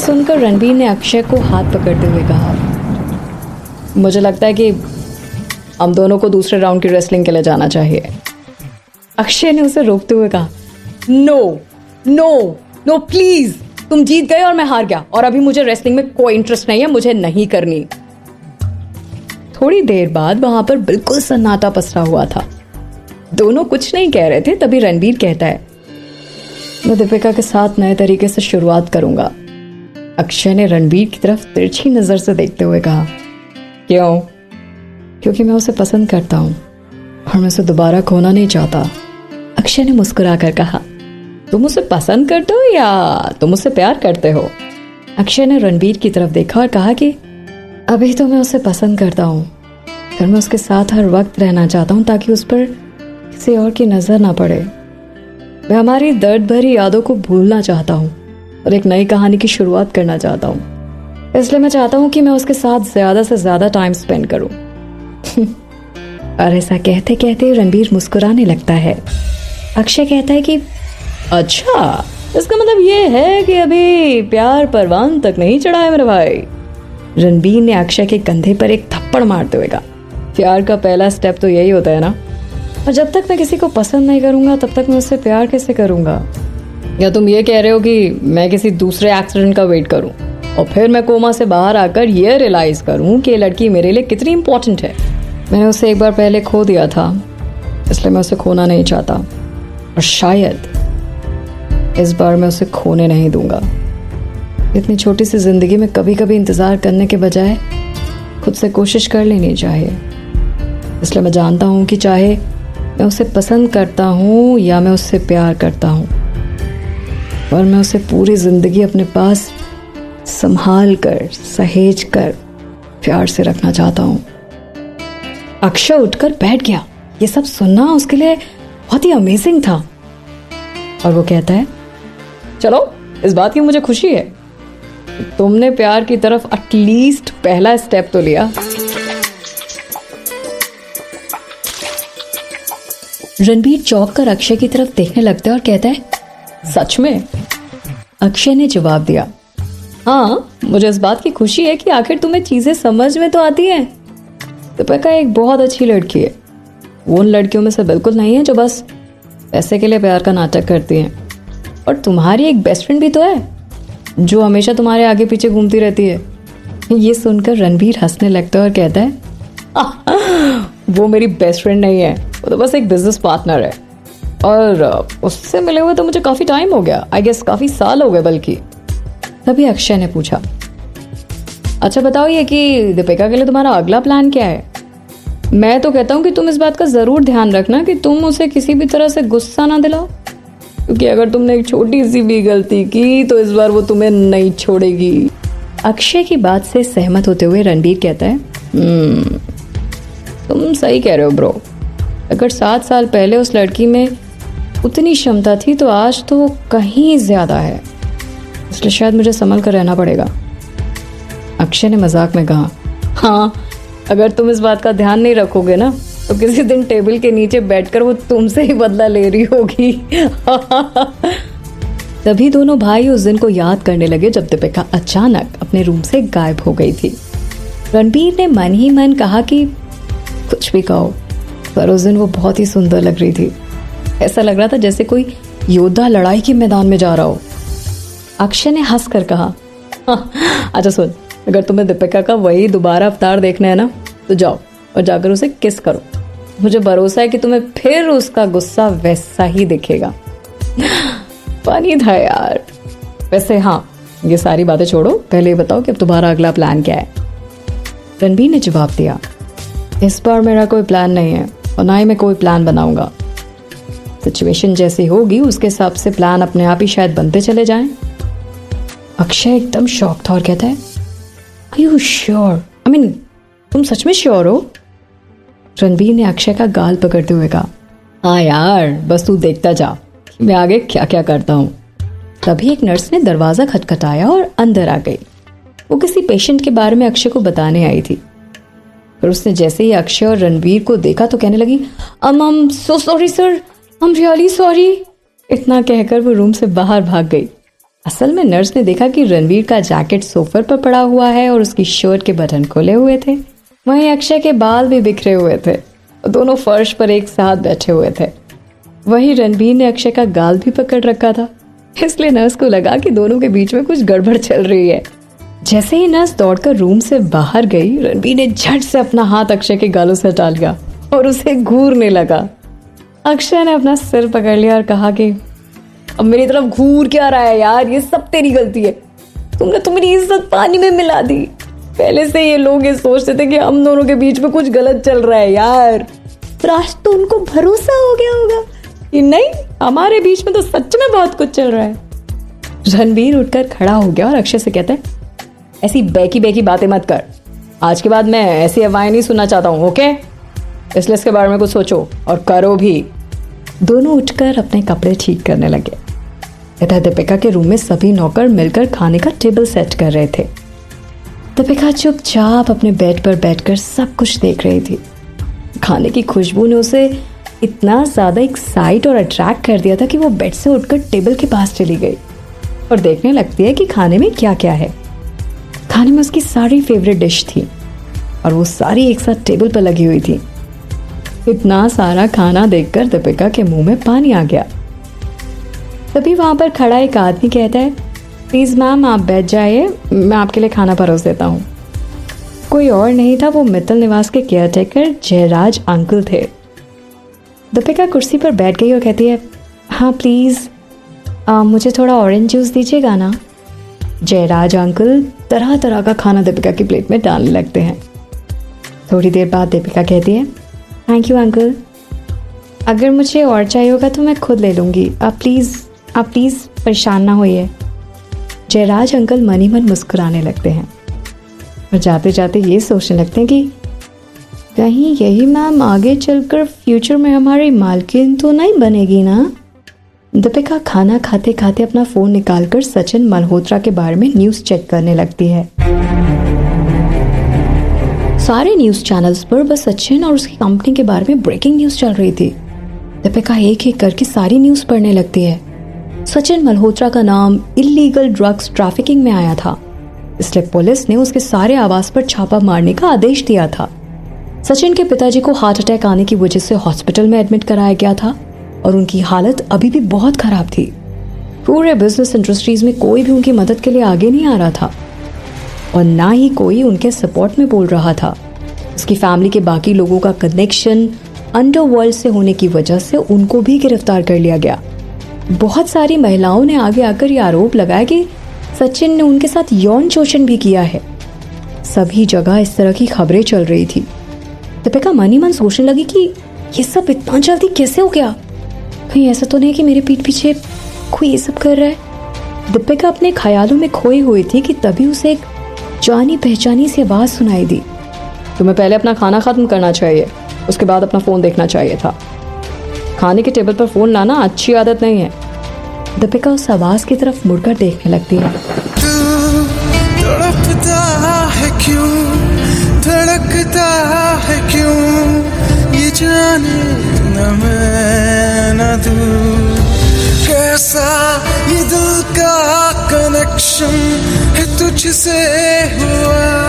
सुनकर रणबीर ने अक्षय को हाथ पकड़ते हुए कहा, मुझे लगता है कि हम दोनों को दूसरे राउंड की रेसलिंग के लिए जाना चाहिए। अक्षय ने उसे रोकते हुए कहा, नो नो नो प्लीज, तुम जीत गए और मैं हार गया, और अभी मुझे रेसलिंग में कोई इंटरेस्ट नहीं है, मुझे नहीं करनी। थोड़ी देर बाद वहां पर बिल्कुल सन्नाटा पसरा हुआ था। दोनों कुछ नहीं कह रहे थे। तभी रणबीर कहता है, मैं दीपिका के साथ नए तरीके से शुरुआत करूंगा। अक्षय ने रणबीर की तरफ तिरछी नजर से देखते हुए कहा, क्यों? क्योंकि मैं उसे पसंद करता हूं और मैं उसे दोबारा खोना नहीं चाहता। अक्षय ने मुस्कुराकर कहा, तुम उसे पसंद करते हो या तुम उससे प्यार करते हो? अक्षय ने रणबीर की तरफ देखा और कहा कि अभी तो मैं उसे पसंद करता हूँ, फिर मैं उसके साथ हर वक्त रहना चाहता हूँ ताकि उस पर किसी और की नजर ना पड़े। मैं हमारी दर्द भरी यादों को भूलना चाहता हूँ और एक नई कहानी की शुरुआत करना चाहता हूँ। इसलिए मैं चाहता हूँ कि मैं उसके साथ ज्यादा से ज्यादा टाइम स्पेंड करूँ। और ऐसा कहते कहते रणबीर मुस्कुराने लगता है। अक्षय कहता है कि अच्छा, इसका मतलब ये है कि अभी प्यार परवान तक नहीं चढ़ा है मेरे भाई। रणबीर ने अक्षय के कंधे पर एक थप्पड़ मारते हुए कहा, प्यार का पहला स्टेप तो यही होता है ना, और जब तक मैं किसी को पसंद नहीं करूंगा तब तक मैं उससे प्यार कैसे करूंगा? या तुम ये कह रहे हो कि मैं किसी दूसरे एक्सीडेंट का वेट करूं और फिर मैं कोमा से बाहर आकर ये रियलाइज करूं कि ये लड़की मेरे लिए कितनी इंपॉर्टेंट है? मैंने उसे एक बार पहले खो दिया था, इसलिए मैं उसे खोना नहीं चाहता, और शायद इस बार मैं उसे खोने नहीं दूंगा। इतनी छोटी सी जिंदगी में कभी कभी इंतजार करने के बजाय खुद से कोशिश कर लेनी चाहिए। इसलिए मैं जानता हूं कि चाहे मैं उसे पसंद करता हूं या मैं उससे प्यार करता हूं, और मैं उसे पूरी जिंदगी अपने पास संभाल कर, सहेज कर, प्यार से रखना चाहता हूं। अक्षय उठकर बैठ गया। ये सब सुनना उसके लिए बहुत ही अमेजिंग था, और वो कहता है, चलो, इस बात की मुझे खुशी है, तुमने प्यार की तरफ एटलीस्ट पहला स्टेप तो लिया। रणबीर चौंक कर अक्षय की तरफ देखने लगता है और कहता है, सच में? अक्षय ने जवाब दिया, हाँ, मुझे इस बात की खुशी है कि आखिर तुम्हें चीजें समझ में तो आती हैं। दीपिका एक बहुत अच्छी लड़की है। वो उन लड़कियों में से बिल्कुल नहीं है जो बस पैसे के लिए प्यार का नाटक करती हैं। और तुम्हारी एक बेस्ट फ्रेंड भी तो है जो हमेशा तुम्हारे आगे पीछे घूमती रहती है। ये सुनकर रणबीर हंसने लगता है और कहता है, वो मेरी बेस्ट फ्रेंड नहीं है, वो तो बस एक बिजनेस पार्टनर है, और उससे मिले हुए तो मुझे काफी टाइम हो गया, आई गेस काफी साल हो गए बल्कि। तभी अक्षय ने पूछा, अच्छा बताओ ये कि दीपिका के लिए तुम्हारा अगला प्लान क्या है? मैं तो कहता हूँ कि तुम इस बात का जरूर ध्यान रखना कि तुम उसे किसी भी तरह से गुस्सा ना दिलाओ, क्योंकि अगर तुमने एक छोटी सी भी गलती की तो इस बार वो तुम्हें नहीं छोड़ेगी। अक्षय की बात से सहमत होते हुए रणबीर कहता है, तुम सही कह रहे हो ब्रो। अगर 7 साल पहले उस लड़की में उतनी क्षमता थी तो आज तो वो कहीं ज्यादा है, इसलिए शायद मुझे संभल कर रहना पड़ेगा। अक्षय ने मजाक में कहा, हाँ, अगर तुम इस बात का ध्यान नहीं रखोगे ना तो किसी दिन टेबल के नीचे बैठकर वो तुमसे ही बदला ले रही होगी। तभी दोनों भाई उस दिन को याद करने लगे जब दीपिका अचानक अपने रूम से गायब हो गई थी। रणबीर ने मन ही मन कहा कि कुछ भी कहो, पर उस दिन वो बहुत ही सुंदर लग रही थी। ऐसा लग रहा था जैसे कोई योद्धा लड़ाई के मैदान में जा रहा हो। अक्षय ने हंस कर कहा, अच्छा सुन, अगर तुम्हें दीपिका का वही दोबारा अवतार देखना है ना तो जाओ और जाकर उसे किस करो। मुझे भरोसा है कि तुम्हें फिर उसका गुस्सा वैसा ही दिखेगा। फनी था यार। वैसे हाँ, ये सारी बातें छोड़ो, पहले ये बताओ कि अब तुम्हारा अगला प्लान क्या है? रणबीर ने जवाब दिया, इस बार मेरा कोई प्लान नहीं है और ना ही मैं कोई प्लान बनाऊंगा। सिचुएशन जैसी होगी उसके हिसाब से प्लान अपने आप ही शायद बनते चले जाएं। अक्षय एकदम शॉक था और कहता है, are you sure? I mean, तुम सच में श्योर हो? रणबीर ने अक्षय का गाल पकड़ते हुए कहा, हाँ यार, बस तू देखता जा मैं आगे क्या क्या करता हूँ। तभी एक नर्स ने दरवाजा खटखटाया और अंदर आ गई। वो किसी पेशेंट के बारे में अक्षय को बताने आई थी। पर उसने जैसे ही अक्षय और रणबीर को देखा तो कहने लगी, I'm so sorry sir, I'm really sorry। इतना कहकर वो रूम से बाहर भाग गई। असल में नर्स ने देखा कि रणवीर का जैकेट सोफे पर पड़ा हुआ है और उसकी शर्ट के बटन खुले हुए थे। वहीं अक्षय के बाल भी बिखरे हुए थे। दोनों फर्श पर एक साथ बैठे हुए थे। वहीं रणवीर ने अक्षय का गाल भी पकड़ रखा था, इसलिए नर्स को लगा कि दोनों के बीच में कुछ गड़बड़ चल रही है। जैसे ही नर्स दौड़कर रूम से बाहर गई, रणवीर ने झट से अपना हाथ अक्षय के गालों से हटा लिया और उसे घूरने लगा। अक्षय ने अपना सिर पकड़ लिया और कहा कि अब मेरी तरफ घूर क्या रहा है यार, ये सब तेरी गलती है। तुमने तो मेरी इज्जत पानी में मिला दी। पहले से ये लोग ये सोचते थे कि हम दोनों के बीच में कुछ गलत चल रहा है यार, पर आज तो उनको भरोसा हो गया होगा कि नहीं, हमारे बीच में तो सच में बहुत कुछ चल रहा है। रणवीर उठकर खड़ा हो गया और अक्षय से कहता है, ऐसी बैकी बैकी बातें मत कर। आज के बाद मैं ऐसी अफवाहें नहीं सुनना चाहता हूँ, ओके? इसलिए इसके बारे में कुछ सोचो और करो भी। दोनों उठकर अपने कपड़े ठीक करने लगे। इधर दीपिका के रूम में सभी नौकर मिलकर खाने का टेबल सेट कर रहे थे। दीपिका चुपचाप अपने बेड पर बैठकर सब कुछ देख रही थी। खाने की खुशबू ने उसे इतना ज़्यादा एक्साइट और अट्रैक्ट कर दिया था कि वो बेड से उठकर टेबल के पास चली गई और देखने लगती है कि खाने में क्या क्या है। खाने में उसकी सारी फेवरेट डिश थी और वो सारी एक साथ टेबल पर लगी हुई थी। इतना सारा खाना देखकर दीपिका के मुंह में पानी आ गया। तभी वहां पर खड़ा एक आदमी कहता है, प्लीज मैम आप बैठ जाइए, मैं आपके लिए खाना परोस देता हूँ। कोई और नहीं था, वो मित्तल निवास के केयरटेकर जयराज अंकल थे। दीपिका कुर्सी पर बैठ गई और कहती है, हाँ प्लीज मुझे थोड़ा ऑरेंज जूस दीजिएगा ना। जयराज अंकल तरह तरह का खाना दीपिका की प्लेट में डालने लगते हैं। थोड़ी देर बाद दीपिका कहती है, थैंक यू अंकल, अगर मुझे और चाहिए होगा तो मैं खुद ले लूँगी, आप प्लीज़ परेशान ना होइए। जयराज अंकल मन ही मन मुस्कुराने लगते हैं और जाते जाते ये सोचने लगते हैं कि कहीं यही मैम आगे चलकर फ्यूचर में हमारी मालकिन तो नहीं बनेगी ना। दीपिका खाना खाते खाते अपना फ़ोन निकालकर सचिन मल्होत्रा के बारे में न्यूज़ चेक करने लगती है। सारे न्यूज़ चैनल्स पर बस सचिन और उसकी कंपनी के बारे में ब्रेकिंग न्यूज़ चल रही थी। दीपिका एक एक करके सारी न्यूज़ पढ़ने लगती है। सचिन मल्होत्रा का नाम इलीगल ड्रग्स ट्रैफिकिंग में आया था, इसलिए पुलिस ने उसके सारे आवास पर छापा मारने का आदेश दिया था। सचिन के पिताजी को हार्ट अटैक आने की वजह से हॉस्पिटल में एडमिट कराया गया था और उनकी हालत अभी भी बहुत खराब थी। पूरे बिजनेस इंडस्ट्रीज में कोई भी उनकी मदद के लिए आगे नहीं आ रहा था और ना ही कोई उनके सपोर्ट में बोल रहा था। उसकी फैमिली के बाकी लोगों का कनेक्शन अंडरवर्ल्ड से होने की वजह से उनको भी गिरफ्तार कर लिया गया। बहुत सारी महिलाओं ने आगे आकर ये आरोप लगाया कि सचिन ने उनके साथ यौन शोषण भी किया है। सभी जगह इस तरह की खबरें चल रही थी। दीपिका मन ही मन सोचने लगी कि ये सब इतना जल्दी कैसे हो गया, कहीं ऐसा तो नहीं कि मेरे पीठ पीछे कोई ये सब कर रहा है। दीपिका अपने ख्यालों में खोई हुई थी कि तभी उसे एक जानी पहचानी सी आवाज़ सुनाई दी। तुम्हें पहले अपना खाना खत्म करना चाहिए, उसके बाद अपना फ़ोन देखना चाहिए था। खाने के टेबल पर फ़ोन लाना अच्छी आदत नहीं है। दीपिका उस आवाज़ की तरफ मुड़कर देखने लगती है। तड़पता है क्यों, धड़कता है क्यों, ये जाने न मैं न तू, कैसा ये दिल का कनेक्शन है तुझसे हुआ।